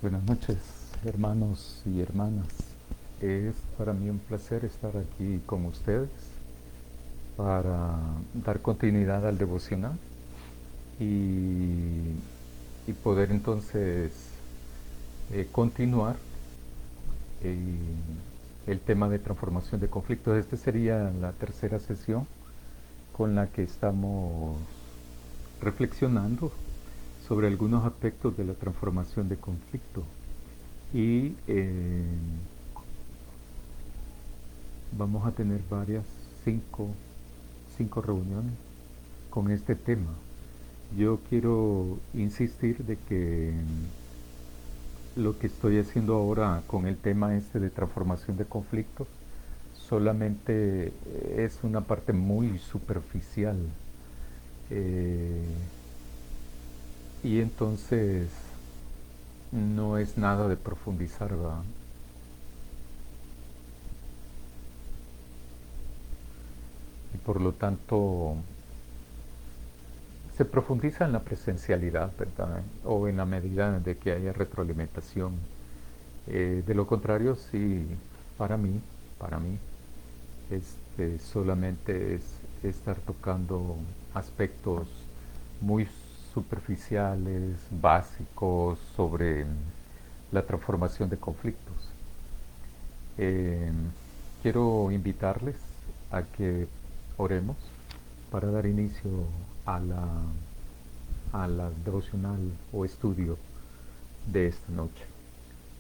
Buenas noches, hermanos y hermanas. Es para mí un placer estar aquí con ustedes para dar continuidad al devocional y, y poder entonces continuar eh, el tema de transformación de conflictos. Esta sería la tercera sesión con la que estamos reflexionando sobre algunos aspectos de la transformación de conflicto. Y vamos a tener cinco, cinco reuniones con este tema. Yo quiero insistir de que lo que estoy haciendo ahora con el tema este de transformación de conflictos solamente es una parte muy superficial. eh, y entonces no es nada de profundizar, ¿verdad? Y por lo tanto se profundiza en la presencialidad, ¿verdad? O en la medida de que haya retroalimentación. De lo contrario, sí, para mí, para mí, solamente es estar tocando aspectos muy superficiales, básicos sobre la transformación de conflictos. Eh, Quiero invitarles a que oremos para dar inicio a la devocional o estudio de esta noche.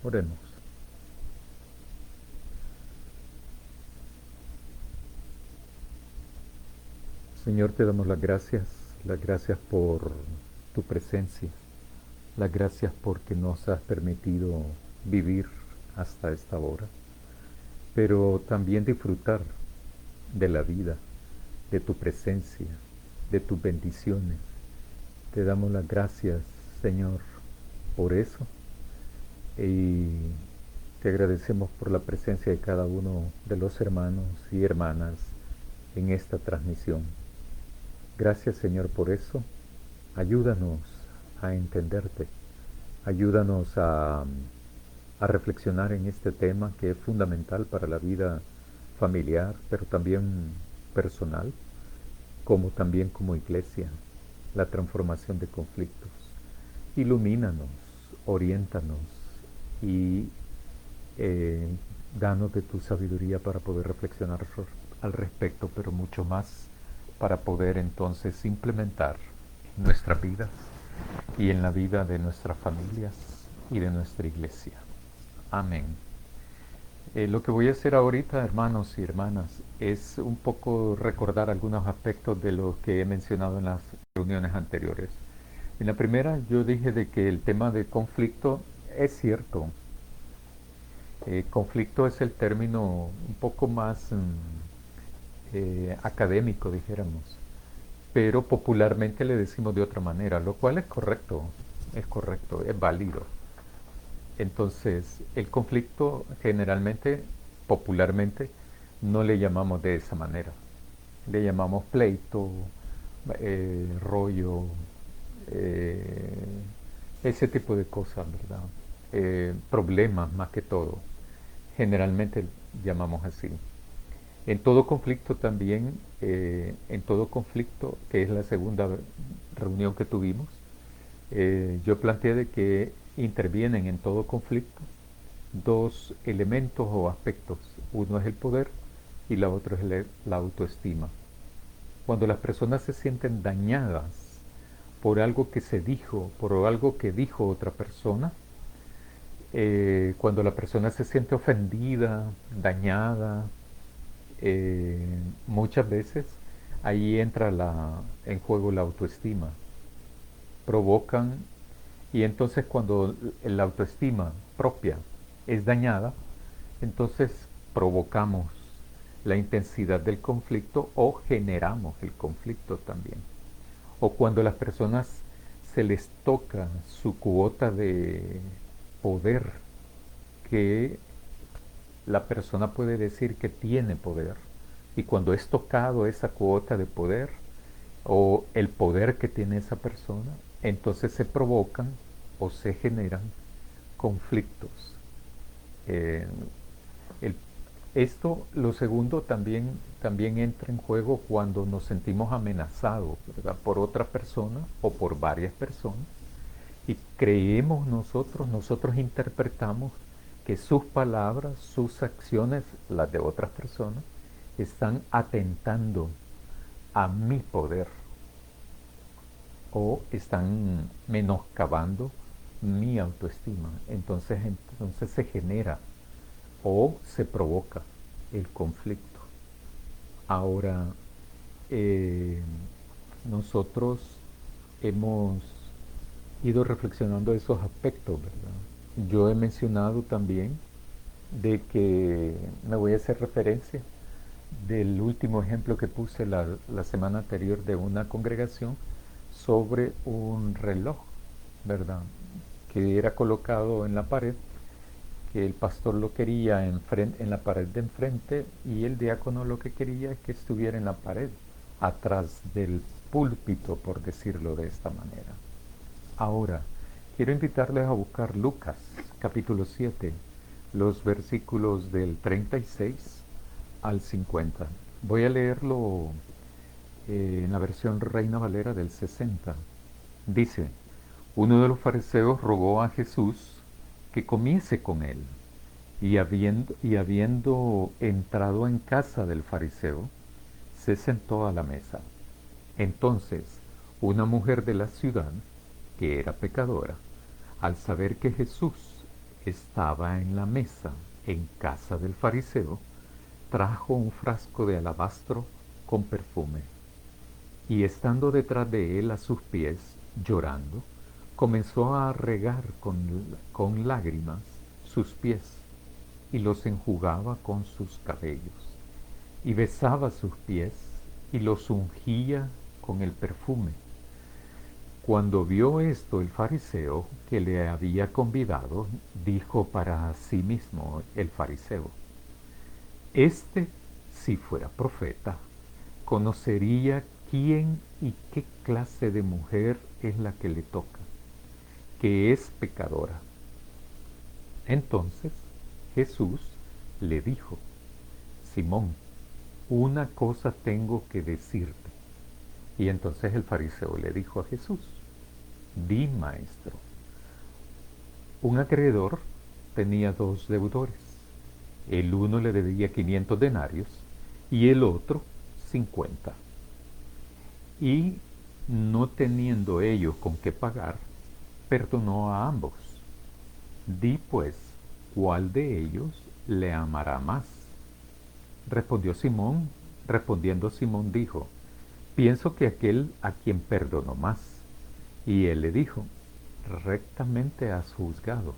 Oremos. Señor, te damos las gracias por tu presencia, las gracias porque nos has permitido vivir hasta esta hora, pero también disfrutar de la vida, de tu presencia, de tus bendiciones. Te damos las gracias, Señor, por eso y te agradecemos por la presencia de cada uno de los hermanos y hermanas en esta transmisión. Gracias, Señor, por eso. Ayúdanos a entenderte. Ayúdanos a reflexionar en este tema que es fundamental para la vida familiar, pero también personal, como también como iglesia, la transformación de conflictos. Ilumínanos, oriéntanos y eh, danos de tu sabiduría para poder reflexionar al respecto, pero mucho más para poder entonces implementar en nuestras vidas y en la vida de nuestras familias y de nuestra iglesia. Amén. Lo que voy a hacer ahorita, hermanos y hermanas, es un poco recordar algunos aspectos de lo que he mencionado en las reuniones anteriores. En la primera yo dije de que el tema de conflicto es cierto. Conflicto es el término un poco más académico, dijéramos, pero popularmente le decimos de otra manera, lo cual es correcto, es válido. Entonces, el conflicto generalmente, popularmente, no le llamamos de esa manera. Le llamamos pleito, rollo, eh, ese tipo de cosas, ¿verdad? Problemas más que todo. Generalmente llamamos así. En todo conflicto también, en todo conflicto, que es la segunda reunión que tuvimos, yo planteé de que intervienen en todo conflicto dos elementos o aspectos. Uno es el poder y la otra es la autoestima. Cuando las personas se sienten dañadas por algo que se dijo, por algo que dijo otra persona, cuando la persona se siente ofendida, dañada, muchas veces ahí entra en juego la autoestima. Provocan y entonces cuando la autoestima propia es dañada, entonces provocamos la intensidad del conflicto o generamos el conflicto también. O cuando a las personas se les toca su cuota de poder, que la persona puede decir que tiene poder, y cuando es tocado esa cuota de poder o el poder que tiene esa persona, entonces se provocan o se generan conflictos. Eh, el- lo segundo también entra en juego cuando nos sentimos amenazados, ¿verdad? Por otra persona o por varias personas y creemos nosotros interpretamos que sus palabras, sus acciones, las de otras personas, están atentando a mi poder o están menoscabando mi autoestima. Entonces se genera o se provoca el conflicto. Ahora, eh, nosotros hemos ido reflexionando esos aspectos, ¿verdad? Yo he mencionado también de que me voy a hacer referencia del último ejemplo que puse la semana anterior de una congregación sobre un reloj, ¿verdad? Que era colocado en la pared, que el pastor lo quería en la pared de enfrente y el diácono lo que quería es que estuviera en la pared, atrás del púlpito, por decirlo de esta manera. Ahora, quiero invitarles a buscar Lucas, capítulo 7, los versículos del 36 al 50. Voy a leerlo en la versión Reina Valera del 60. Dice, uno de los fariseos rogó a Jesús que comiese con él, y habiendo entrado en casa del fariseo, se sentó a la mesa. Entonces, una mujer de la ciudad, que era pecadora, al saber que Jesús estaba en la mesa en casa del fariseo, trajo un frasco de alabastro con perfume, y estando detrás de él a sus pies, llorando, comenzó a regar con lágrimas sus pies, y los enjugaba con sus cabellos, y besaba sus pies, y los ungía con el perfume. Cuando vio esto el fariseo que le había convidado, dijo para sí mismo el fariseo, este, si fuera profeta, conocería quién y qué clase de mujer es la que le toca, que es pecadora. Entonces Jesús le dijo, Simón, una cosa tengo que decirte. Y entonces el fariseo le dijo a Jesús, di, maestro. Un acreedor tenía dos deudores. El uno le debía 500 denarios y el otro 50. Y no teniendo ellos con qué pagar, perdonó a ambos. Di pues, ¿cuál de ellos le amará más? Respondiendo Simón dijo, pienso que aquel a quien perdonó más. Y él le dijo, rectamente has juzgado.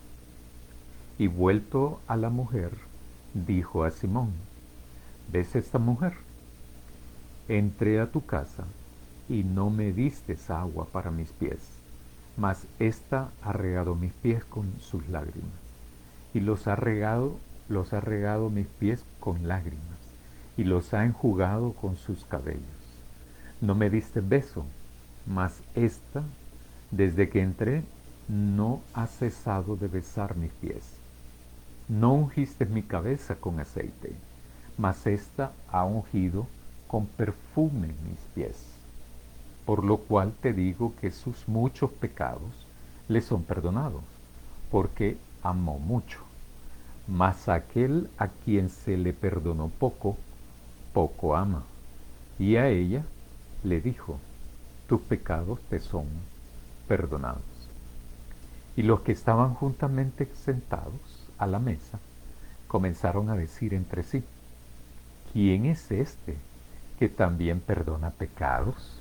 Y vuelto a la mujer, dijo a Simón, ¿ves esta mujer? Entré a tu casa y no me distes agua para mis pies, mas ésta ha regado mis pies con sus lágrimas, y los ha regado mis pies con lágrimas, y los ha enjugado con sus cabellos. No me diste beso, mas ésta, desde que entré, no ha cesado de besar mis pies. No ungiste mi cabeza con aceite, mas ésta ha ungido con perfume mis pies. Por lo cual te digo que sus muchos pecados le son perdonados, porque amó mucho. Mas aquel a quien se le perdonó poco, poco ama. Y a ella le dijo, tus pecados te son perdonados. Y los que estaban juntamente sentados a la mesa comenzaron a decir entre sí, ¿quién es este que también perdona pecados?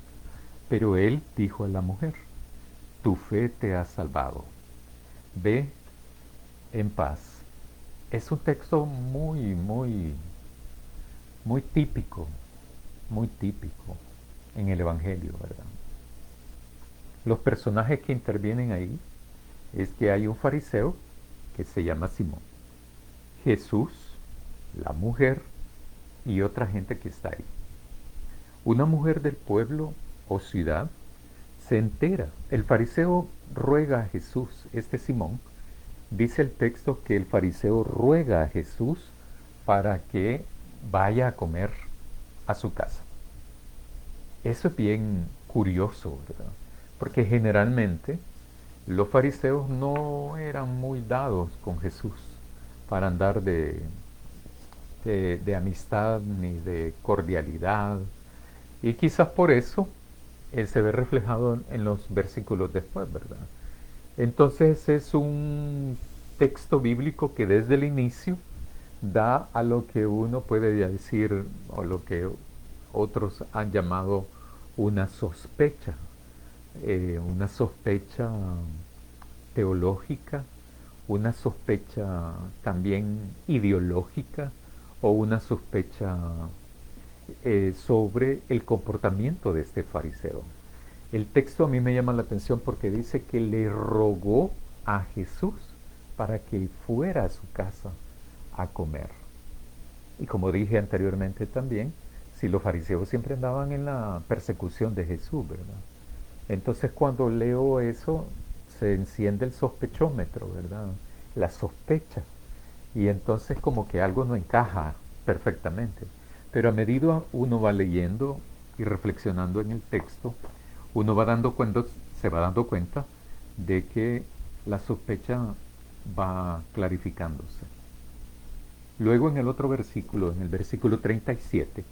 Pero él dijo a la mujer, tu fe te ha salvado, ve en paz. Es un texto muy típico en el Evangelio, ¿verdad? Los personajes que intervienen ahí es que hay un fariseo que se llama Simón, Jesús, la mujer y otra gente que está ahí. Una mujer del pueblo o ciudad, se entera. El fariseo ruega a Jesús, este Simón, Dice el texto que el fariseo ruega a Jesús para que vaya a comer a su casa. Eso es bien curioso, ¿verdad? Porque generalmente los fariseos no eran muy dados con Jesús para andar de amistad ni de cordialidad. Y quizás por eso él se ve reflejado en los versículos después, ¿verdad? Entonces es un texto bíblico que desde el inicio da a lo que uno puede decir, o lo que otros han llamado una sospecha teológica, una sospecha también ideológica o una sospecha sobre el comportamiento de este fariseo. El texto a mí me llama la atención porque dice que le rogó a Jesús para que fuera a su casa a comer. Y como dije anteriormente también, si los fariseos siempre andaban en la persecución de Jesús, ¿verdad? Entonces cuando leo eso, se enciende el sospechómetro, ¿verdad? La sospecha. Y entonces como que algo no encaja perfectamente. Pero a medida uno va leyendo y reflexionando en el texto, uno va dando cuenta, se va dando cuenta de que la sospecha va clarificándose. Luego en el otro versículo, en el versículo 37,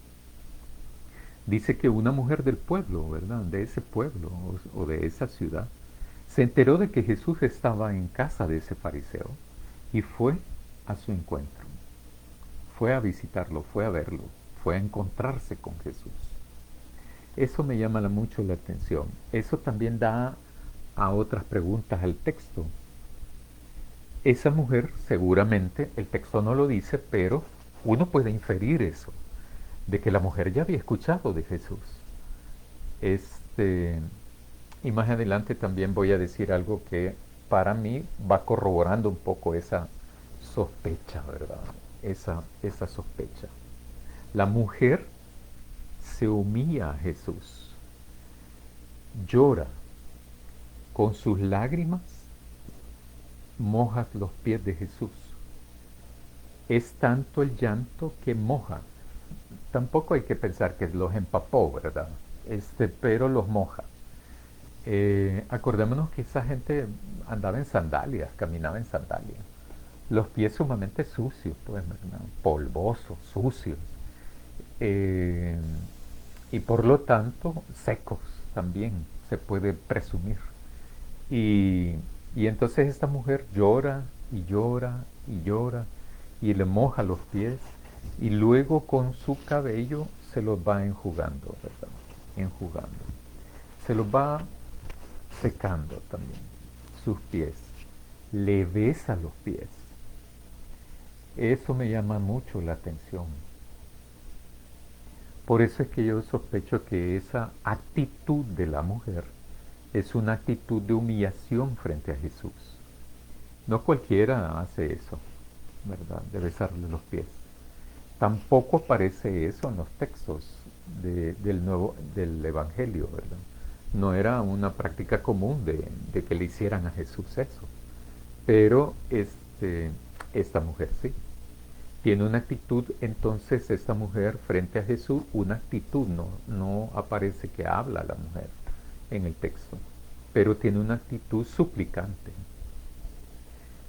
dice que una mujer del pueblo, ¿verdad? De ese pueblo o de esa ciudad, se enteró de que Jesús estaba en casa de ese fariseo y fue a su encuentro. Fue a visitarlo, fue a verlo, fue a encontrarse con Jesús. Eso me llama mucho la atención. Eso también da a otras preguntas al texto. Esa mujer, seguramente, el texto no lo dice, pero uno puede inferir eso, de que la mujer ya había escuchado de Jesús. Este, y más adelante también voy a decir algo que para mí va corroborando un poco esa sospecha, ¿verdad? Esa sospecha. La mujer se humilla a Jesús, llora, con sus lágrimas moja los pies de Jesús. Es tanto el llanto que moja. Tampoco hay que pensar que los empapó, ¿verdad? Pero los moja. Acordémonos que esa gente andaba en sandalias, caminaba en sandalias. Los pies sumamente sucios, pues, ¿verdad? Polvosos, sucios. Eh, y por lo tanto secos también se puede presumir. Y, y entonces esta mujer llora y llora y llora y le moja los pies y luego con su cabello se los va enjugando, ¿verdad? Enjugando. Se los va secando también sus pies. Le besa los pies. Eso me llama mucho la atención. Por eso es que yo sospecho que esa actitud de la mujer es una actitud de humillación frente a Jesús. No cualquiera hace eso, ¿verdad? De besarle los pies. Tampoco aparece eso en los textos del Evangelio, ¿verdad? No era una práctica común de que le hicieran a Jesús eso. Pero esta mujer sí. Tiene una actitud, entonces esta mujer frente a Jesús, una actitud, no aparece que habla la mujer en el texto, pero tiene una actitud suplicante.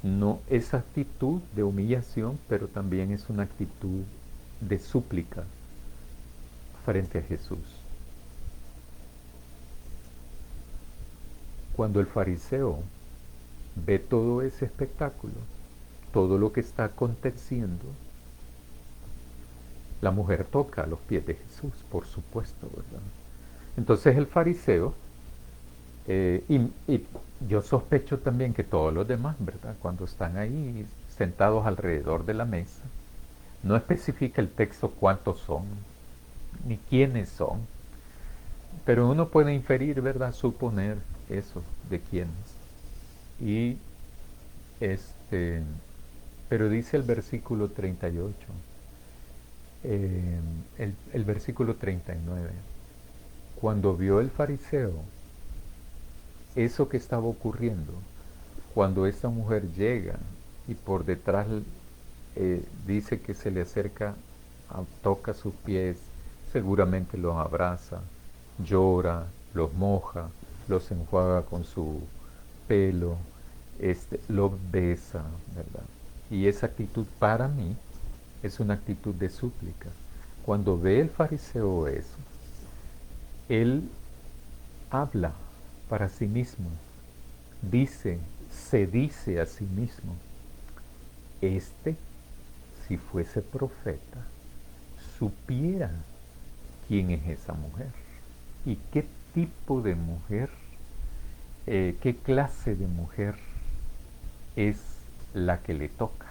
No esa actitud de humillación, pero también es una actitud de súplica frente a Jesús. Cuando el fariseo ve todo ese espectáculo, todo lo que está aconteciendo, la mujer toca los pies de Jesús, por supuesto, ¿verdad? Entonces el fariseo, y yo sospecho también que todos los demás, ¿verdad? Cuando están ahí sentados alrededor de la mesa, no especifica el texto cuántos son, ni quiénes son, pero uno puede inferir, ¿verdad? Suponer eso de quiénes. Y pero dice el versículo 38, el versículo 39, cuando vio el fariseo eso que estaba ocurriendo, cuando esta mujer llega y por detrás dice que se le acerca, toca sus pies, seguramente los abraza, llora, los moja, los enjuaga con su pelo, los besa, ¿verdad? Y esa actitud para mí es una actitud de súplica. Cuando ve el fariseo eso, él habla para sí mismo, dice, se dice a sí mismo, este, si fuese profeta, supiera quién es esa mujer y qué tipo de mujer, qué clase de mujer es la que le toca.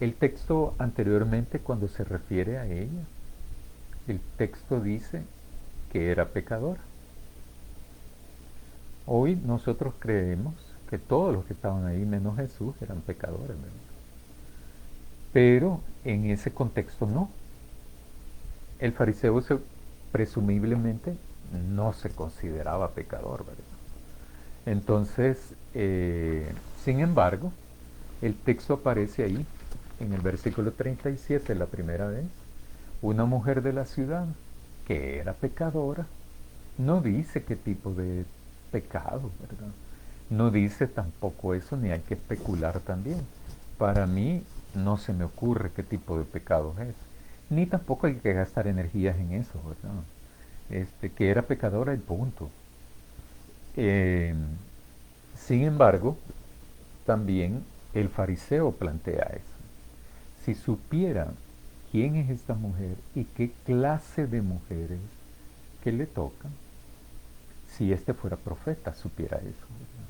El texto anteriormente, cuando se refiere a ella, el texto dice que era pecadora. Hoy nosotros creemos que todos los que estaban ahí, menos Jesús, eran pecadores, ¿verdad? Pero en ese contexto no. El fariseo presumiblemente no se consideraba pecador, ¿verdad? Entonces, sin embargo, el texto aparece ahí, en el versículo 37, la primera vez, una mujer de la ciudad que era pecadora, no dice qué tipo de pecado, ¿verdad? No dice tampoco eso, ni hay que especular también. Para mí no se me ocurre qué tipo de pecado es, ni tampoco hay que gastar energías en eso, ¿verdad? Que era pecadora y punto. Eh, Sin embargo, también el fariseo plantea eso. Si supiera quién es esta mujer y qué clase de mujeres que le tocan, si este fuera profeta, supiera eso, ¿verdad?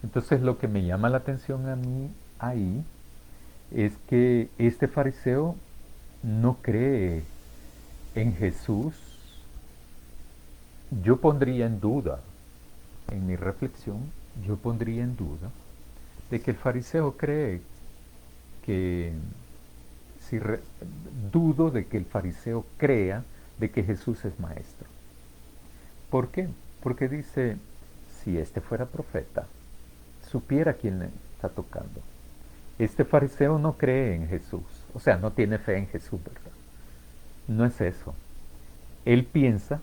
Entonces lo que me llama la atención a mí ahí es que este fariseo no cree en Jesús. Yo pondría en duda, en mi reflexión, yo pondría en duda de que el fariseo cree que, si re- dudo de que el fariseo crea de que Jesús es maestro. ¿Por qué? Porque dice, si este fuera profeta, supiera quién le está tocando. Este fariseo no cree en Jesús, o sea, no tiene fe en Jesús, ¿verdad? No es eso. Él piensa,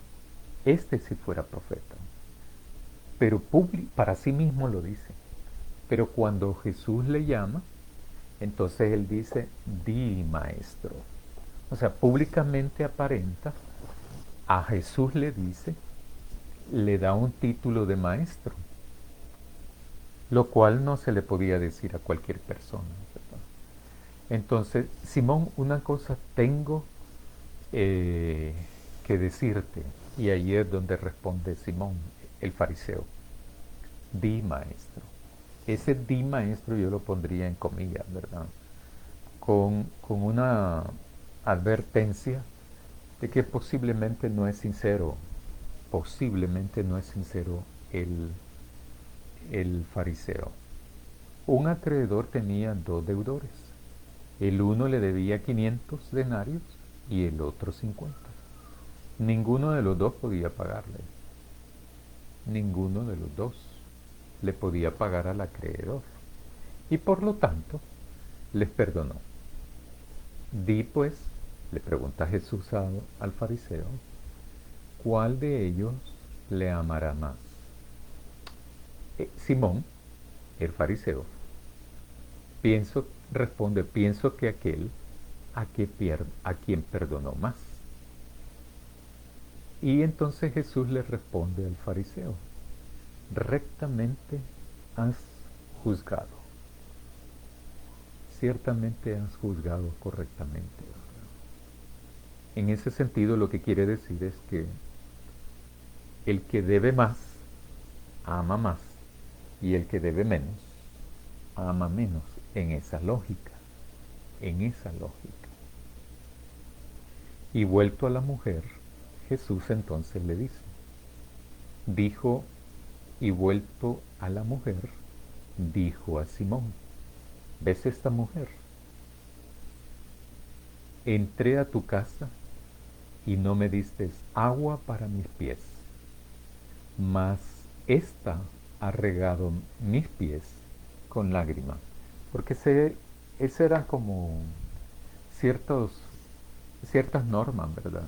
este si fuera profeta, pero para sí mismo lo dice. Pero cuando Jesús le llama, entonces él dice, di maestro. O sea, públicamente aparenta, a Jesús le dice, le da un título de maestro, lo cual no se le podía decir a cualquier persona, ¿verdad? Entonces, Simón, una cosa tengo que decirte, y ahí es donde responde Simón, el fariseo, di maestro. Ese di maestro yo lo pondría en comillas, ¿verdad? Con una advertencia de que posiblemente no es sincero el fariseo. Un acreedor tenía dos deudores. El uno le debía 500 denarios y el otro 50. Ninguno de los dos podía pagarle. Ninguno de los dos le podía pagar al acreedor. Y por lo tanto, les perdonó. Di pues, le pregunta Jesús al fariseo, ¿cuál de ellos le amará más? Simón, el fariseo, pienso que aquel a quien perdonó más. Y entonces Jesús le responde al fariseo, rectamente has juzgado, ciertamente has juzgado correctamente. En ese sentido lo que quiere decir es que el que debe más, ama más, y el que debe menos, ama menos, en esa lógica, en esa lógica. Y vuelto a la mujer, Jesús entonces le dijo, y vuelto a la mujer, dijo a Simón, ¿ves esta mujer? Entré a tu casa y no me diste agua para mis pies, mas esta ha regado mis pies con lágrimas. Porque esas eran como ciertos, ciertas normas, ¿verdad?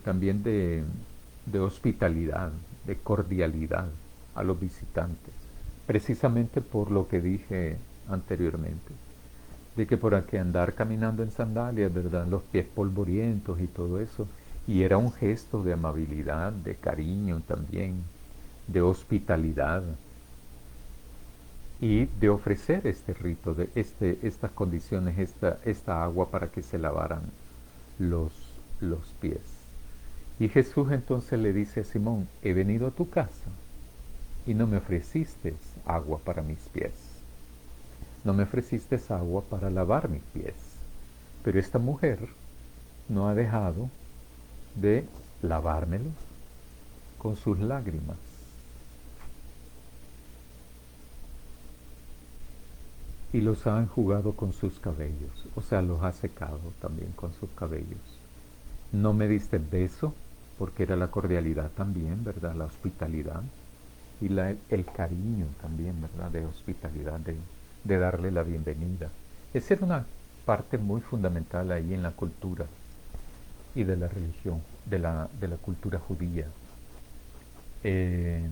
También de hospitalidad, de cordialidad a los visitantes. Precisamente por lo que dije anteriormente, de que por aquí andar caminando en sandalias, ¿verdad? Los pies polvorientos y todo eso. Y era un gesto de amabilidad, de cariño también, de hospitalidad y de ofrecer este rito, estas condiciones, esta agua para que se lavaran los, los pies. Y Jesús entonces le dice a Simón, he venido a tu casa y no me ofreciste agua para mis pies, no me ofreciste agua para lavar mis pies, pero esta mujer no ha dejado de lavármelos con sus lágrimas. Y los ha enjugado con sus cabellos, o sea, los ha secado también con sus cabellos. No me diste beso, porque era la cordialidad también, ¿verdad? La hospitalidad y el cariño también, ¿verdad? De hospitalidad, de darle la bienvenida. Esa era una parte muy fundamental ahí en la cultura y de la religión, de la cultura judía. Eh,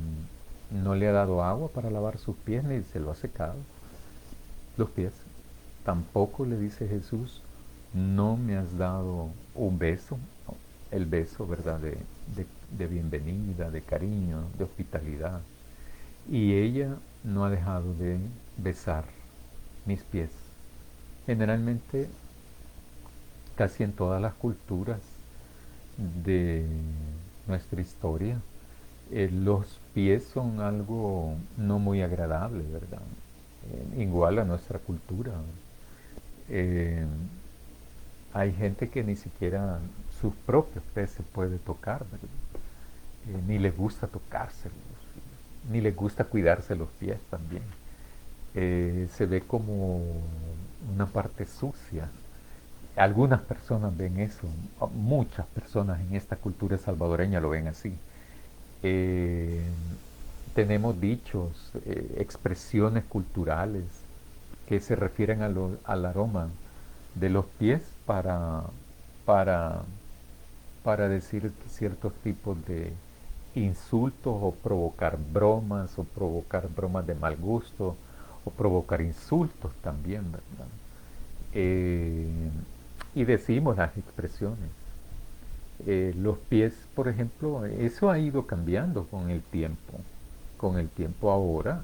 no le ha dado agua para lavar sus pies ni se lo ha secado los pies. Tampoco le dice Jesús, no me has dado un beso, el beso, ¿verdad? De bienvenida, de cariño, de hospitalidad. Y ella no ha dejado de besar mis pies. Generalmente, casi en todas las culturas de nuestra historia, los pies son algo no muy agradable, ¿verdad? Igual a nuestra cultura. Eh, Hay gente que ni siquiera sus propios pies se puede tocar, ¿verdad? Ni les gusta tocárselos, ni les gusta cuidarse los pies también. Se ve como una parte sucia. Algunas personas ven eso, muchas personas en esta cultura salvadoreña lo ven así. Eh, Tenemos dichos, expresiones culturales que se refieren al aroma de los pies para, para decir ciertos tipos de insultos o provocar bromas de mal gusto o provocar insultos también, ¿verdad? Eh, y decimos las expresiones. Los pies, por ejemplo, eso ha ido cambiando con el tiempo. Con el tiempo ahora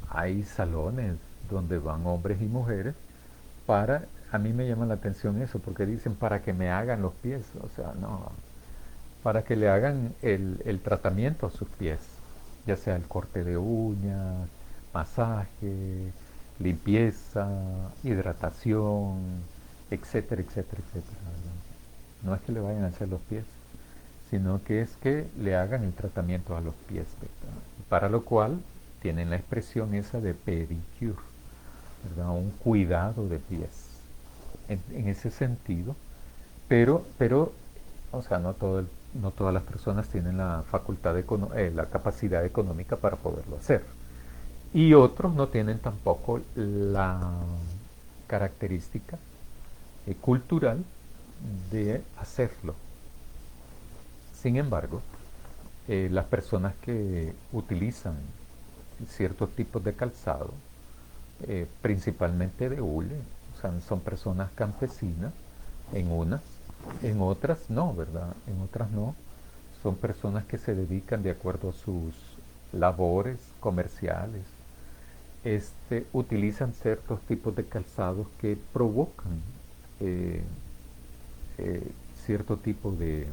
hay salones donde van hombres y mujeres a mí me llama la atención eso, porque dicen para que me hagan los pies, o sea, no, para que le hagan el tratamiento a sus pies, ya sea el corte de uñas, masaje, limpieza, hidratación, etcétera, etcétera, etcétera. No es que le vayan a hacer los pies, sino que es que le hagan el tratamiento a los pies, ¿verdad? Para lo cual tienen la expresión esa de pedicure, ¿verdad? Un cuidado de pies. En ese sentido, pero, o sea, no todas las personas tienen la la capacidad económica para poderlo hacer. Y otros no tienen tampoco la característica cultural de hacerlo. Sin embargo, las personas que utilizan ciertos tipos de calzado, principalmente de hule, o sea, son personas campesinas en unas, en otras no, ¿verdad? En otras no, son personas que se dedican de acuerdo a sus labores comerciales, utilizan ciertos tipos de calzados que provocan eh, eh, cierto tipo de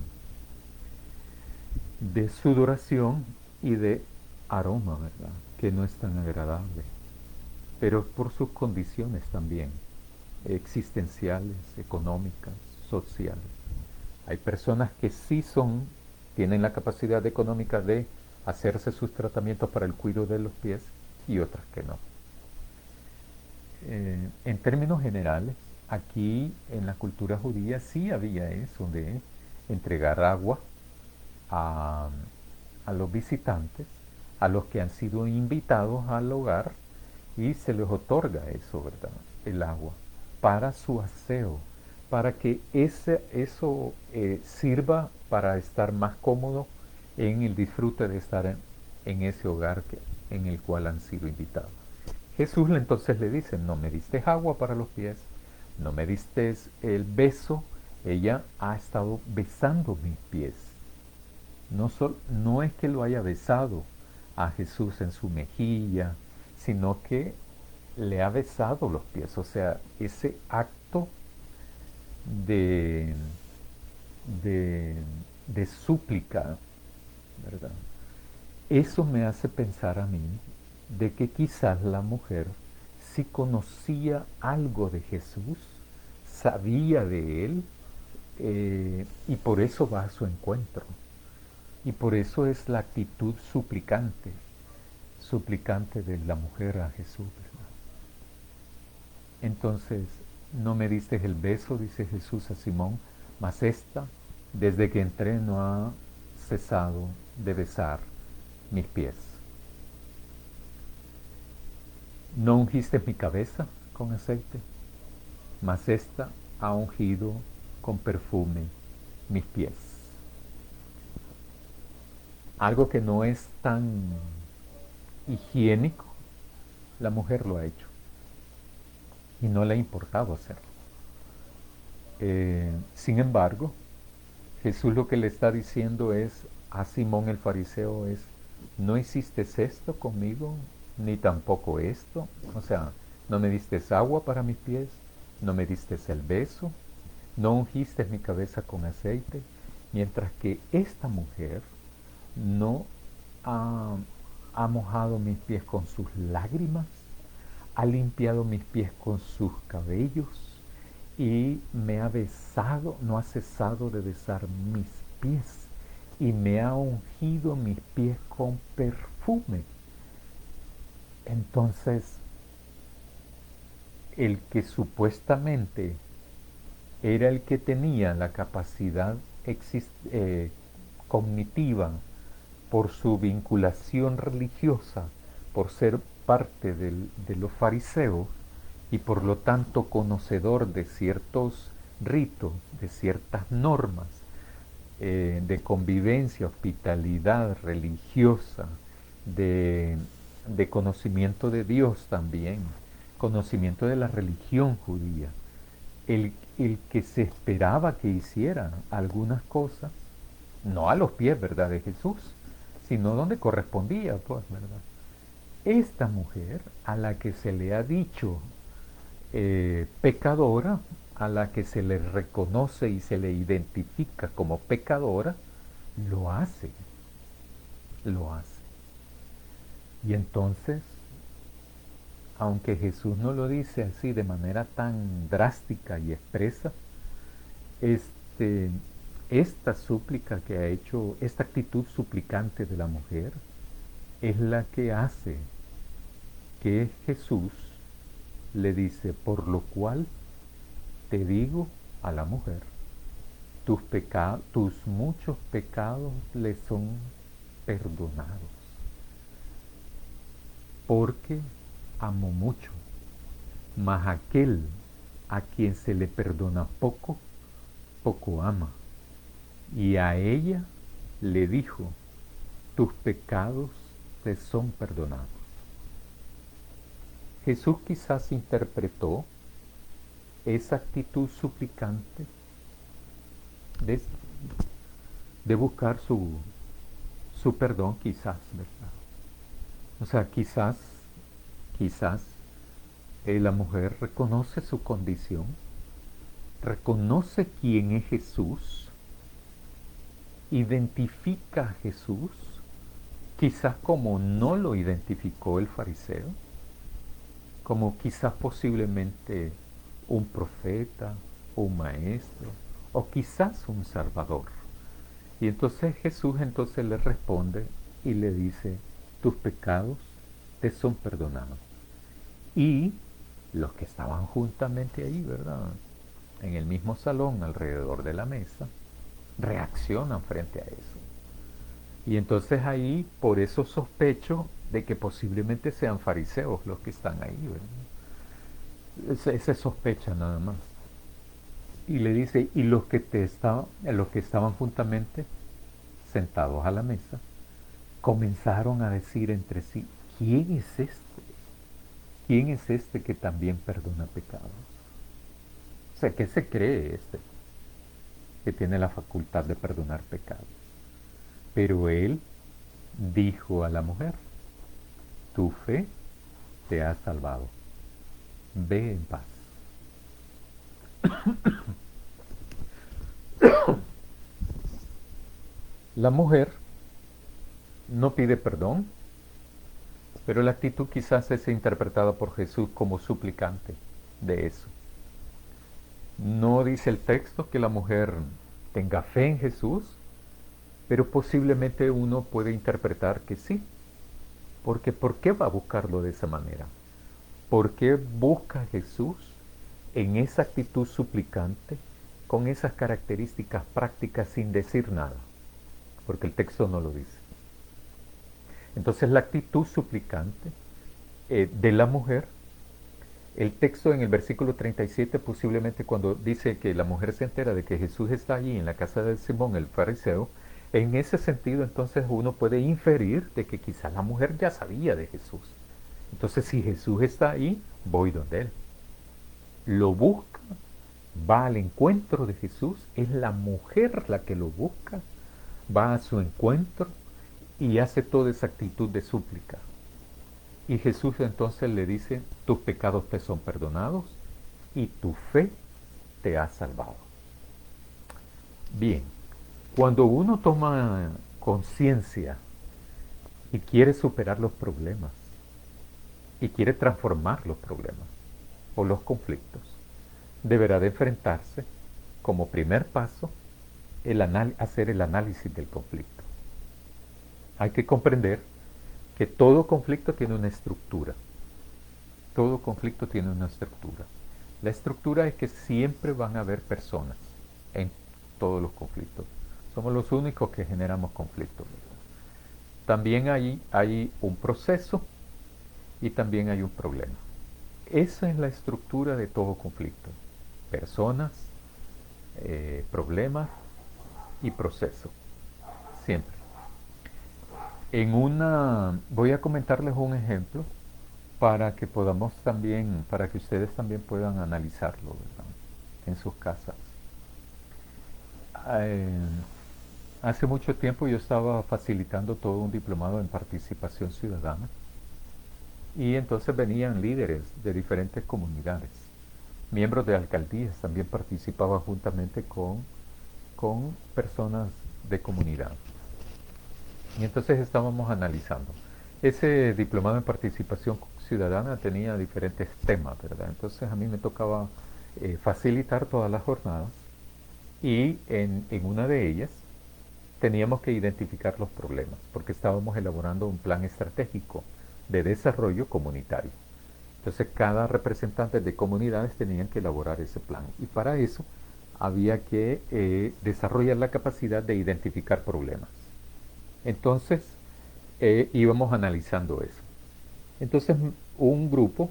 sudoración y de aroma, ¿verdad? Que no es tan agradable, pero por sus condiciones también, existenciales, económicas, sociales. Hay personas que sí tienen la capacidad económica de hacerse sus tratamientos para el cuidado de los pies y otras que no. En términos generales, aquí en la cultura judía sí había eso de entregar agua a, a los visitantes a los que han sido invitados al hogar y se les otorga eso, ¿verdad? El agua para su aseo, para que eso sirva para estar más cómodo en el disfrute de estar en ese hogar en el cual han sido invitados. Jesús entonces le dice, no me diste agua para los pies, no me diste el beso, ella ha estado besando mis pies. No es que lo haya besado a Jesús en su mejilla, sino que le ha besado los pies. O sea, ese acto de, de, de súplica, ¿verdad? Eso me hace pensar a mí de que quizás la mujer sí conocía algo de Jesús, sabía de él, y por eso va a su encuentro. Y por eso es la actitud suplicante de la mujer a Jesús, ¿verdad? Entonces, no me diste el beso, dice Jesús a Simón, mas esta, desde que entré, no ha cesado de besar mis pies. No ungiste mi cabeza con aceite, mas esta ha ungido con perfume mis pies. Algo que no es tan higiénico, la mujer lo ha hecho y no le ha importado hacerlo. Sin embargo, Jesús lo que le está diciendo es a Simón el fariseo es, no hiciste esto conmigo, ni tampoco esto, o sea, no me diste agua para mis pies, no me diste el beso, no ungiste mi cabeza con aceite, mientras que esta mujer no ha mojado mis pies con sus lágrimas, ha limpiado mis pies con sus cabellos y me ha besado, no ha cesado de besar mis pies y me ha ungido mis pies con perfume. Entonces, el que supuestamente era el que tenía la capacidad cognitiva por su vinculación religiosa, por ser parte de los fariseos y por lo tanto conocedor de ciertos ritos, de ciertas normas, de convivencia, hospitalidad religiosa, de conocimiento de Dios también, conocimiento de la religión judía, el que se esperaba que hiciera algunas cosas, no a los pies, ¿verdad?, de Jesús, sino donde correspondía, pues, ¿verdad? Esta mujer a la que se le ha dicho pecadora, a la que se le reconoce y se le identifica como pecadora, lo hace, lo hace. Y entonces, aunque Jesús no lo dice así de manera tan drástica y expresa, esta súplica que ha hecho, esta actitud suplicante de la mujer, es la que hace que Jesús le dice, por lo cual te digo a la mujer, tus muchos pecados le son perdonados, porque amo mucho, mas aquel a quien se le perdona poco, poco ama. Y a ella le dijo, tus pecados te son perdonados. Jesús quizás interpretó esa actitud suplicante de buscar su perdón, quizás, ¿verdad? O sea, quizás la mujer reconoce su condición, reconoce quién es Jesús, identifica a Jesús, quizás como no lo identificó el fariseo, como quizás posiblemente un profeta, un maestro, o quizás un salvador. Y entonces Jesús le responde y le dice, tus pecados te son perdonados. Y los que estaban juntamente ahí, ¿verdad?, en el mismo salón, alrededor de la mesa, reaccionan frente a eso. Y entonces ahí, por eso sospecho de que posiblemente sean fariseos los que están ahí, ¿verdad? Ese sospecha nada más. Y le dice, y los que estaban juntamente sentados a la mesa, comenzaron a decir entre sí, ¿quién es este? ¿Quién es este que también perdona pecados? O sea, ¿qué se cree este que tiene la facultad de perdonar pecados? Pero él dijo a la mujer, tu fe te ha salvado, ve en paz. La mujer no pide perdón, pero la actitud quizás es interpretada por Jesús como suplicante de eso. No dice el texto que la mujer tenga fe en Jesús, pero posiblemente uno puede interpretar que sí, porque ¿por qué va a buscarlo de esa manera? ¿Por qué busca a Jesús en esa actitud suplicante, con esas características prácticas sin decir nada? Porque el texto no lo dice. Entonces la actitud suplicante de la mujer, el texto en el versículo 37 posiblemente cuando dice que la mujer se entera de que Jesús está allí en la casa de Simón el fariseo, en ese sentido entonces uno puede inferir de que quizá la mujer ya sabía de Jesús. Entonces si Jesús está ahí, voy donde él. Lo busca, va al encuentro de Jesús, es la mujer la que lo busca, va a su encuentro y hace toda esa actitud de súplica. Y Jesús entonces le dice, tus pecados te son perdonados y tu fe te ha salvado. Bien, cuando uno toma conciencia y quiere superar los problemas y quiere transformar los problemas o los conflictos, deberá de enfrentarse como primer paso hacer el análisis del conflicto. Hay que comprender que todo conflicto tiene una estructura. Todo conflicto tiene una estructura. La estructura es que siempre van a haber personas en todos los conflictos. Somos los únicos que generamos conflictos. También hay un proceso y también hay un problema. Esa es la estructura de todo conflicto. Personas, problemas y proceso. Siempre. Voy a comentarles un ejemplo para que podamos también, para que ustedes también puedan analizarlo, ¿verdad? En sus casas. Eh, Hace mucho tiempo yo estaba facilitando todo un diplomado en participación ciudadana y entonces venían líderes de diferentes comunidades. Miembros de alcaldías también participaban juntamente con personas de comunidad. Y entonces estábamos analizando. Ese diplomado en participación ciudadana tenía diferentes temas, ¿verdad? Entonces a mí me tocaba facilitar todas las jornadas y en una de ellas teníamos que identificar los problemas porque estábamos elaborando un plan estratégico de desarrollo comunitario. Entonces cada representante de comunidades tenían que elaborar ese plan y para eso había que desarrollar la capacidad de identificar problemas. Entonces íbamos analizando eso. Entonces un grupo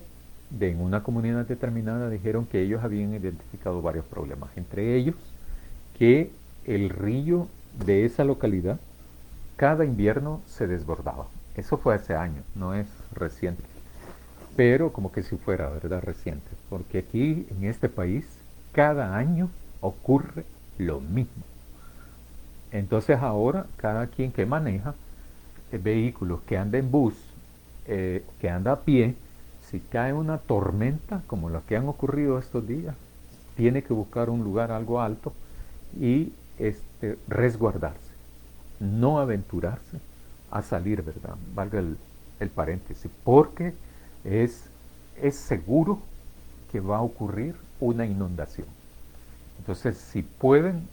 en una comunidad determinada dijeron que ellos habían identificado varios problemas, entre ellos que el río de esa localidad cada invierno se desbordaba. Eso fue hace años, no es reciente, pero como que si fuera, ¿verdad? Reciente, porque aquí en este país cada año ocurre lo mismo. Entonces ahora cada quien que maneja vehículos, que anda en bus, que anda a pie, si cae una tormenta como la que han ocurrido estos días, tiene que buscar un lugar algo alto y resguardarse, no aventurarse a salir, ¿verdad? Valga el paréntesis, porque es seguro que va a ocurrir una inundación. Entonces, si pueden,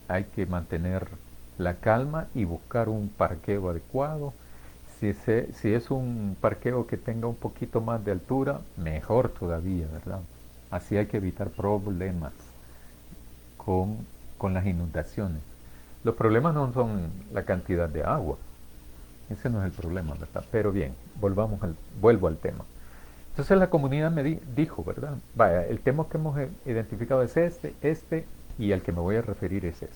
hay que mantener la calma y buscar un parqueo adecuado. Si es un parqueo que tenga un poquito más de altura, mejor todavía, ¿verdad? Así hay que evitar problemas con las inundaciones. Los problemas no son la cantidad de agua, ese no es el problema, ¿verdad? Pero bien, vuelvo al tema. Entonces la comunidad me dijo, ¿verdad? Vaya, el tema que hemos identificado es este, y al que me voy a referir es este.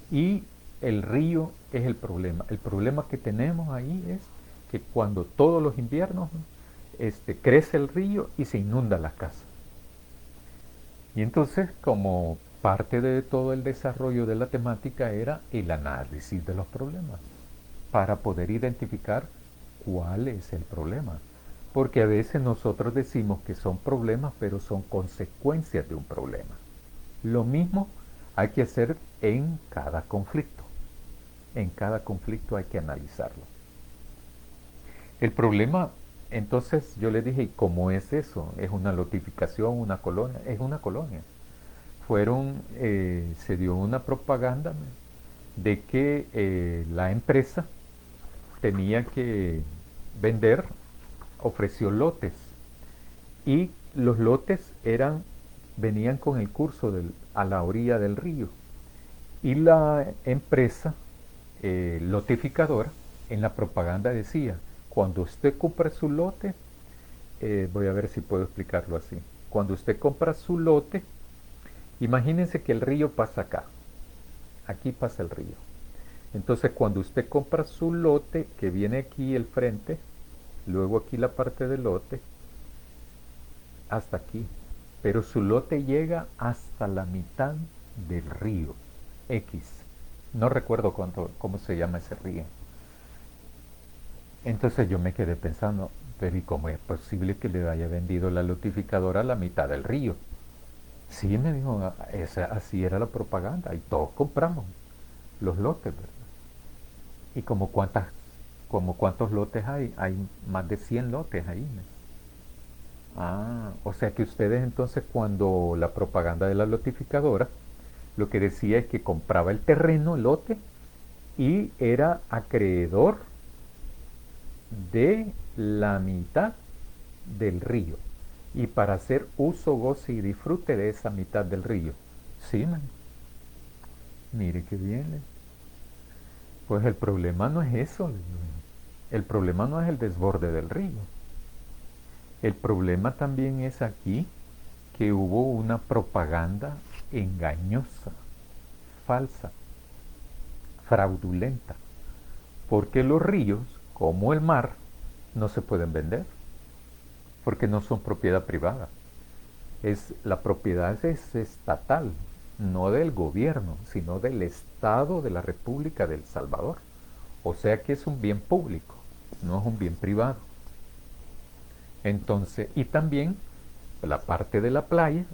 Y el río es el problema. El problema que tenemos ahí es que cuando todos los inviernos crece el río y se inunda la casa. Y entonces, como parte de todo el desarrollo de la temática era el análisis de los problemas, para poder identificar cuál es el problema. Porque a veces nosotros decimos que son problemas, pero son consecuencias de un problema. Lo mismo hay que hacer en cada conflicto. En cada conflicto hay que analizarlo. El problema, entonces yo le dije, ¿cómo es eso? ¿Es una lotificación, una colonia? Es una colonia. Se dio una propaganda de que la empresa tenía que vender, ofreció lotes, y los lotes venían con el curso a la orilla del río, y la empresa lotificadora en la propaganda decía, cuando usted compra su lote, voy a ver si puedo explicarlo así, cuando usted compra su lote, imagínense que el río pasa acá, aquí pasa el río. Entonces cuando usted compra su lote, que viene aquí el frente, luego aquí la parte del lote, hasta aquí, pero su lote llega hasta la mitad del río X. No recuerdo cómo se llama ese río. Entonces yo me quedé pensando, pero ¿y cómo es posible que le haya vendido la lotificadora a la mitad del río? Sí, me dijo, así era la propaganda y todos compramos los lotes, ¿verdad? ¿Y como cuántos lotes hay? Hay más de 100 lotes ahí, ¿no? Ah, o sea que ustedes entonces cuando la propaganda de la lotificadora lo que decía es que compraba el terreno, el lote, y era acreedor de la mitad del río. Y para hacer uso, goce y disfrute de esa mitad del río. Sí, man. Mire qué bien. Pues el problema no es eso. El problema no es el desborde del río. El problema también es aquí que hubo una propaganda engañosa, falsa, fraudulenta, porque los ríos, como el mar, no se pueden vender, porque no son propiedad privada. La propiedad es estatal, no del gobierno, sino del Estado de la República de El Salvador. O sea que es un bien público, no es un bien privado. Entonces, y también la parte de la playa,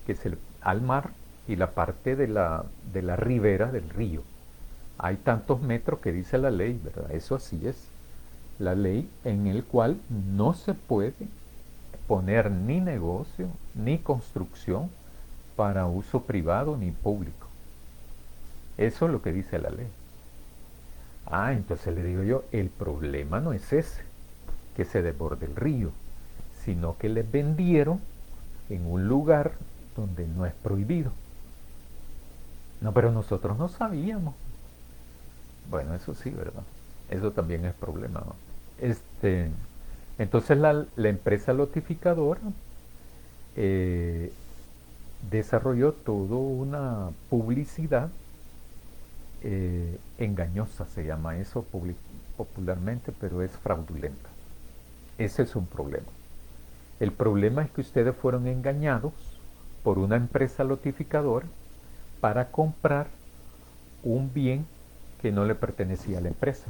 que es al mar, y la parte de la ribera del río. Hay tantos metros que dice la ley, ¿verdad? Eso así es. La ley en el cual no se puede poner ni negocio, ni construcción para uso privado ni público. Eso es lo que dice la ley. Ah, entonces le digo yo, el problema no es ese, que se desborde el río, sino que les vendieron en un lugar donde no es prohibido. No, pero nosotros no sabíamos. Bueno, eso sí, ¿verdad? Eso también es problema, ¿no? Entonces la empresa lotificadora eh, desarrolló toda una publicidad engañosa, se llama eso popularmente, pero es fraudulenta. Ese es un problema. El problema es que ustedes fueron engañados por una empresa lotificadora para comprar un bien que no le pertenecía a la empresa,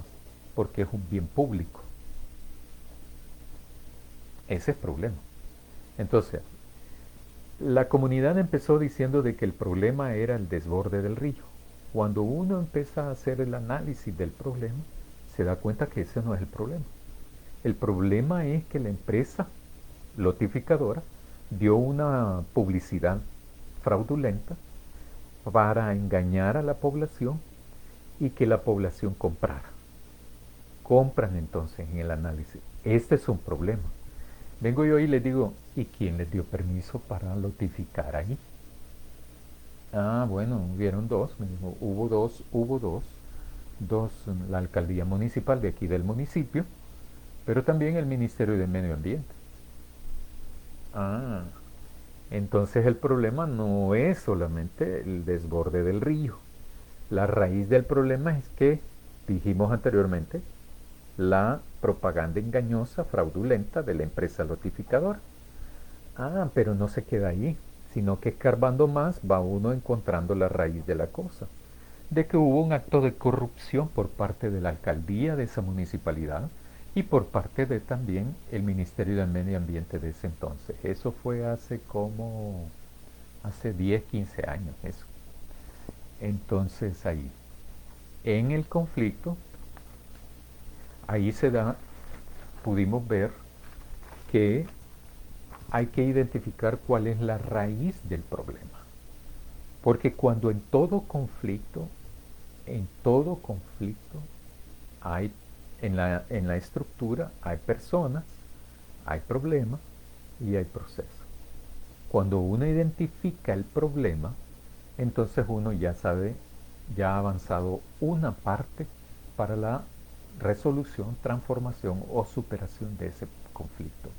porque es un bien público. Ese es el problema. Entonces, la comunidad empezó diciendo de que el problema era el desborde del río. Cuando uno empieza a hacer el análisis del problema, se da cuenta que ese no es el problema. El problema es que la empresa lotificadora dio una publicidad fraudulenta para engañar a la población y que la población comprara. Compran entonces en el análisis. Este es un problema. Vengo yo y les digo, ¿y quién les dio permiso para lotificar ahí? Ah, bueno, hubieron dos, me dijo, dos, la alcaldía municipal de aquí del municipio, pero también el Ministerio de Medio Ambiente. Ah, entonces el problema no es solamente el desborde del río. La raíz del problema es que, dijimos anteriormente, la propaganda engañosa, fraudulenta de la empresa notificadora. Ah, pero no se queda ahí, sino que escarbando más va uno encontrando la raíz de la cosa, de que hubo un acto de corrupción por parte de la alcaldía de esa municipalidad y por parte de también el Ministerio del Medio Ambiente de ese entonces. Eso fue hace 10, 15 años eso. Entonces ahí, en el conflicto, ahí pudimos ver que hay que identificar cuál es la raíz del problema. Porque cuando en todo conflicto hay, en la estructura hay personas, hay problemas y hay procesos. Cuando uno identifica el problema, entonces uno ya sabe, ya ha avanzado una parte para la resolución, transformación o superación de ese conflicto.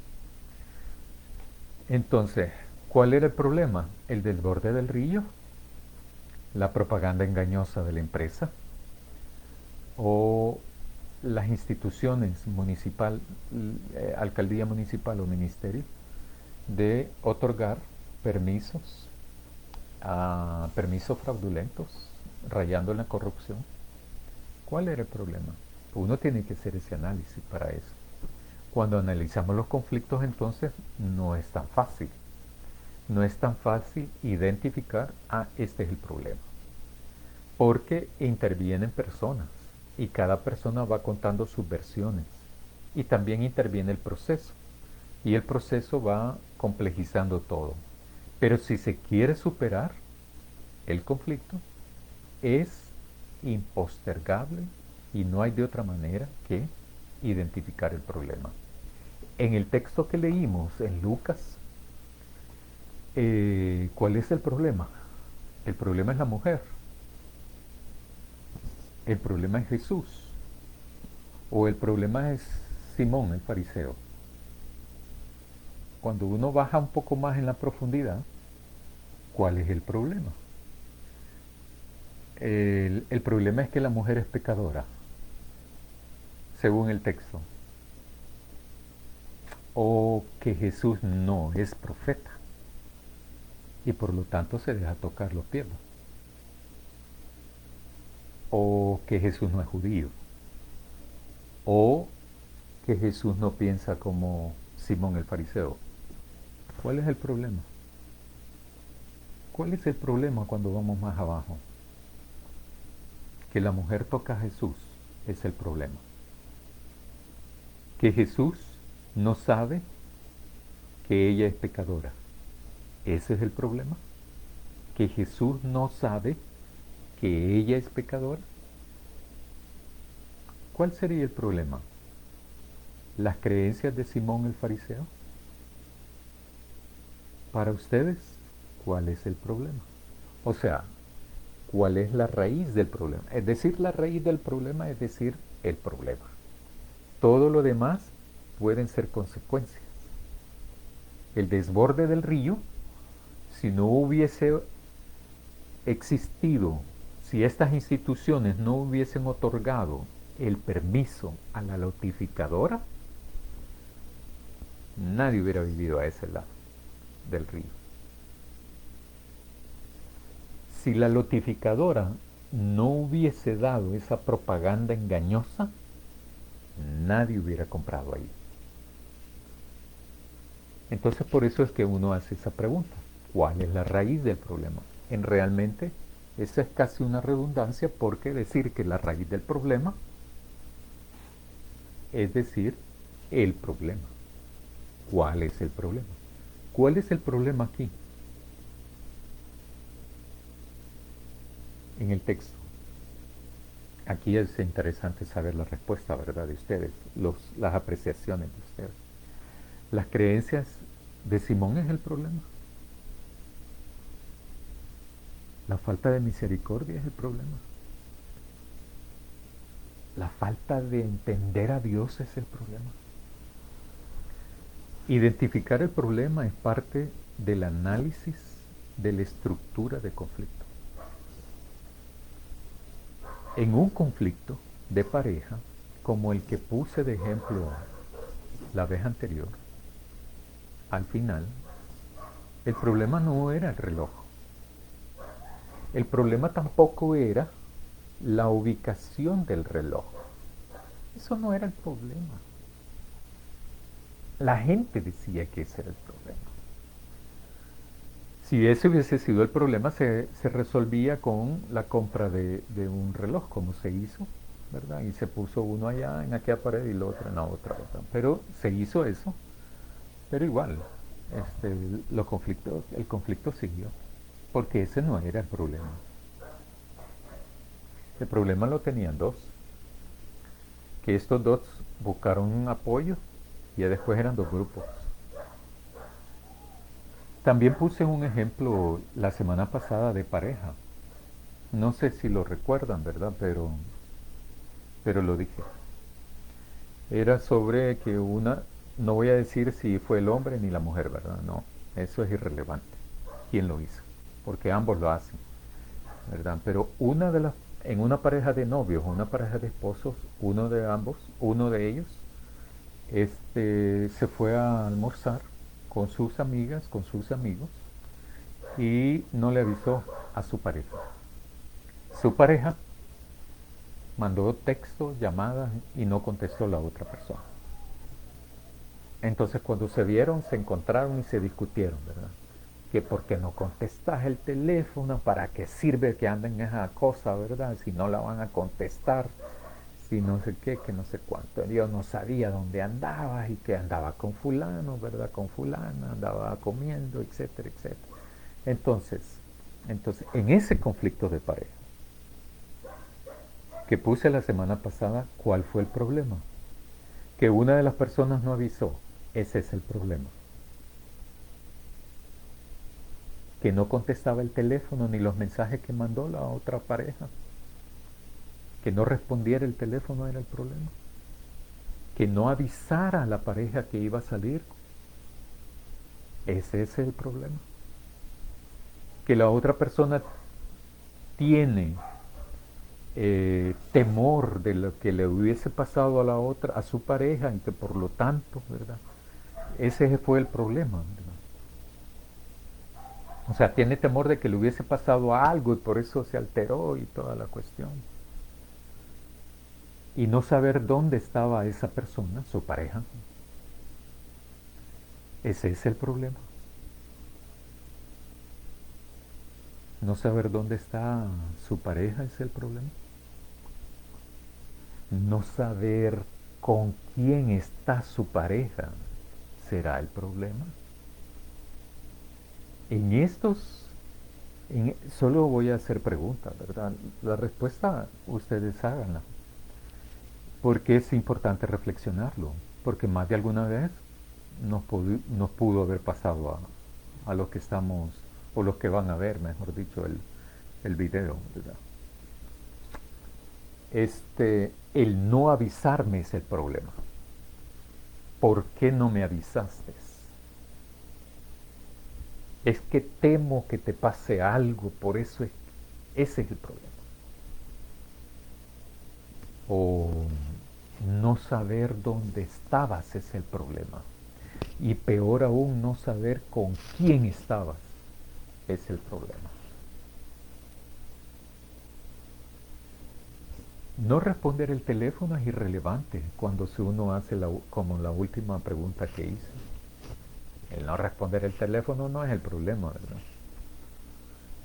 Entonces, ¿cuál era el problema? El desborde del río, la propaganda engañosa de la empresa o las instituciones municipal, alcaldía municipal o ministerio, de otorgar permisos, permisos fraudulentos, rayando en la corrupción. ¿Cuál era el problema? Uno tiene que hacer ese análisis para eso. Cuando analizamos los conflictos, entonces no es tan fácil. No es tan fácil identificar, este es el problema. Porque intervienen personas y cada persona va contando sus versiones. Y también interviene el proceso. Y el proceso va complejizando todo. Pero si se quiere superar el conflicto, es impostergable y no hay de otra manera que identificar el problema. En el texto que leímos en Lucas, ¿cuál es el problema? El problema es la mujer, el problema es Jesús o el problema es Simón el fariseo. Cuando uno baja un poco más en la profundidad, ¿cuál es el problema? El problema es que la mujer es pecadora, según el texto, o que Jesús no es profeta y por lo tanto se deja tocar los pies, o que Jesús no es judío, o que Jesús no piensa como Simón el fariseo. ¿Cuál es el problema? ¿Cuál es el problema cuando vamos más abajo? Que la mujer toca a Jesús es el problema. Que Jesús no sabe que ella es pecadora. Ese es el problema. Que Jesús no sabe que ella es pecadora. ¿Cuál sería el problema? ¿Las creencias de Simón el fariseo? Para ustedes, ¿cuál es el problema? O sea, ¿cuál es la raíz del problema? Es decir, la raíz del problema es decir, el problema. Todo lo demás pueden ser consecuencias. El desborde del río, si no hubiese existido, si estas instituciones no hubiesen otorgado el permiso a la notificadora, nadie hubiera vivido a ese lado del río. Si la notificadora no hubiese dado esa propaganda engañosa, nadie hubiera comprado ahí. Entonces por eso es que uno hace esa pregunta. ¿Cuál es la raíz del problema? En realmente, esa es casi una redundancia porque decir que la raíz del problema es decir, el problema. ¿Cuál es el problema? ¿Cuál es el problema aquí? En el texto. Aquí es interesante saber la respuesta, ¿verdad? De ustedes, las apreciaciones de ustedes. Las creencias de Simón es el problema. La falta de misericordia es el problema. La falta de entender a Dios es el problema. Identificar el problema es parte del análisis de la estructura de conflicto. En un conflicto de pareja, como el que puse de ejemplo la vez anterior, al final, el problema no era el reloj. El problema tampoco era la ubicación del reloj. Eso no era el problema. La gente decía que ese era el problema. Si ese hubiese sido el problema, se resolvía con la compra de un reloj, como se hizo, ¿verdad? Y se puso uno allá en aquella pared y el otro en la otra, ¿verdad? Pero se hizo eso, pero igual, el conflicto siguió, porque ese no era el problema. El problema lo tenían dos, que estos dos buscaron un apoyo y después eran dos grupos. También puse un ejemplo la semana pasada de pareja. No sé si lo recuerdan, ¿verdad? Pero lo dije. Era sobre que no voy a decir si fue el hombre ni la mujer, ¿verdad? No, eso es irrelevante. ¿Quién lo hizo? Porque ambos lo hacen, ¿verdad? Pero en una pareja de novios, una pareja de esposos, uno de ellos, se fue a almorzar con sus amigas, con sus amigos, y no le avisó a su pareja. Su pareja mandó texto, llamadas y no contestó la otra persona. Entonces cuando se vieron, se encontraron y se discutieron, ¿verdad? Que por qué no contestas el teléfono, para qué sirve que anden en esa cosa, ¿verdad? Si no la van a contestar, si no sé qué, que no sé cuánto. Yo no sabía dónde andabas y que andaba con fulano, ¿verdad? Con fulana, andaba comiendo, etcétera, etcétera. Entonces, en ese conflicto de pareja que puse la semana pasada, ¿cuál fue el problema? Que una de las personas no avisó. Ese es el problema. Que no contestaba el teléfono ni los mensajes que mandó la otra pareja. Que no respondiera el teléfono era el problema. Que no avisara a la pareja que iba a salir. Ese es el problema. Que la otra persona tiene temor de lo que le hubiese pasado a su pareja, y que por lo tanto, ¿verdad? Ese fue el problema, ¿verdad? O sea, tiene temor de que le hubiese pasado algo y por eso se alteró y toda la cuestión. Y no saber dónde estaba esa persona, su pareja. Ese es el problema. No saber dónde está su pareja es el problema. No saber con quién está su pareja será el problema. En estos, solo voy a hacer preguntas, ¿verdad? La respuesta ustedes háganla, porque es importante reflexionarlo, porque más de alguna vez nos pudo haber pasado a los que estamos, o los que van a ver, mejor dicho, el video, ¿verdad? El no avisarme es el problema. ¿Por qué no me avisaste? Es que temo que te pase algo, por eso ese es el problema. O no saber dónde estabas es el problema. Y peor aún, no saber con quién estabas es el problema. No responder el teléfono es irrelevante cuando uno hace como la última pregunta que hice. El no responder el teléfono no es el problema, ¿verdad?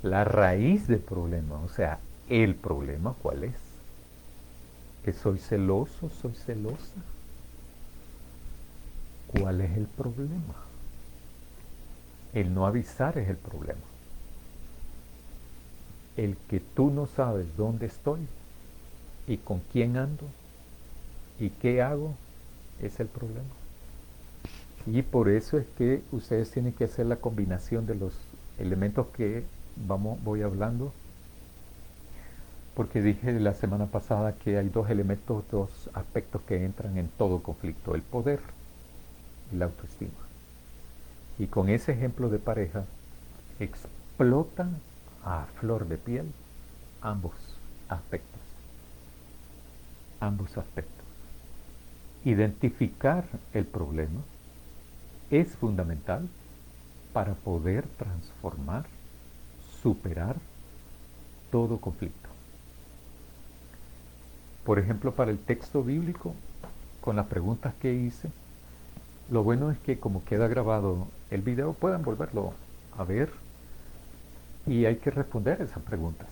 La raíz del problema, o sea, el problema, ¿cuál es? ¿Que soy celoso, soy celosa? ¿Cuál es el problema? El no avisar es el problema. El que tú no sabes dónde estoy y con quién ando y qué hago es el problema. Y por eso es que ustedes tienen que hacer la combinación de los elementos que voy hablando, porque dije la semana pasada que hay dos elementos, dos aspectos que entran en todo conflicto: el poder y la autoestima. Y con ese ejemplo de pareja, explotan a flor de piel ambos aspectos. Ambos aspectos. Identificar el problema es fundamental para poder transformar, superar todo conflicto. Por ejemplo, para el texto bíblico, con las preguntas que hice, lo bueno es que como queda grabado el video, pueden volverlo a ver y hay que responder esas preguntas.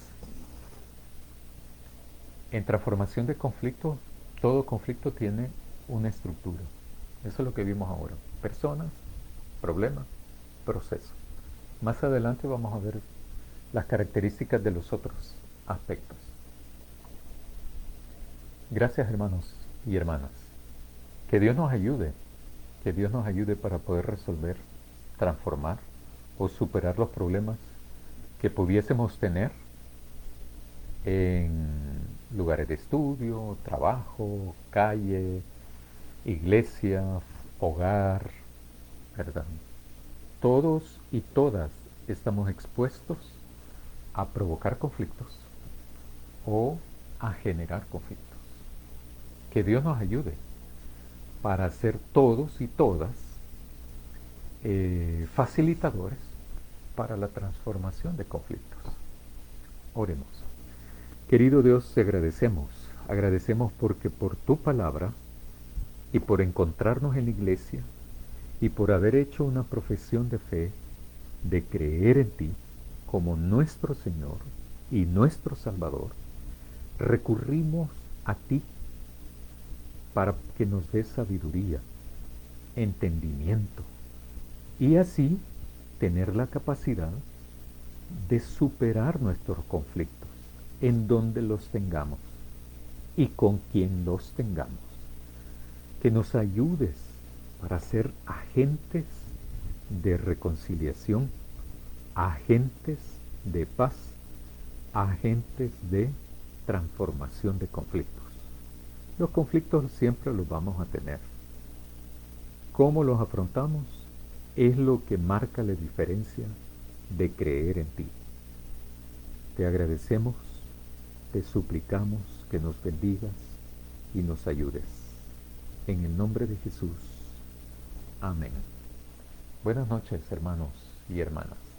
En transformación de conflicto, todo conflicto tiene una estructura. Eso es lo que vimos ahora. Personas, problema, proceso. Más adelante vamos a ver las características de los otros aspectos. Gracias, hermanos y hermanas. Que Dios nos ayude para poder resolver, transformar o superar los problemas que pudiésemos tener en lugares de estudio, trabajo, calle, iglesia, hogar, ¿verdad? Todos y todas estamos expuestos a provocar conflictos o a generar conflictos. Que Dios nos ayude para ser todos y todas facilitadores para la transformación de conflictos. Oremos. Querido Dios, te agradecemos porque por tu palabra y por encontrarnos en la iglesia y por haber hecho una profesión de fe, de creer en ti como nuestro Señor y nuestro Salvador, recurrimos a ti para que nos des sabiduría, entendimiento y así tener la capacidad de superar nuestros conflictos en donde los tengamos y con quien los tengamos. Que nos ayudes para ser agentes de reconciliación, agentes de paz, agentes de transformación de conflictos. Los conflictos siempre los vamos a tener. ¿Cómo los afrontamos? Es lo que marca la diferencia de creer en ti. Te agradecemos, te suplicamos que nos bendigas y nos ayudes. En el nombre de Jesús. Amén. Buenas noches, hermanos y hermanas.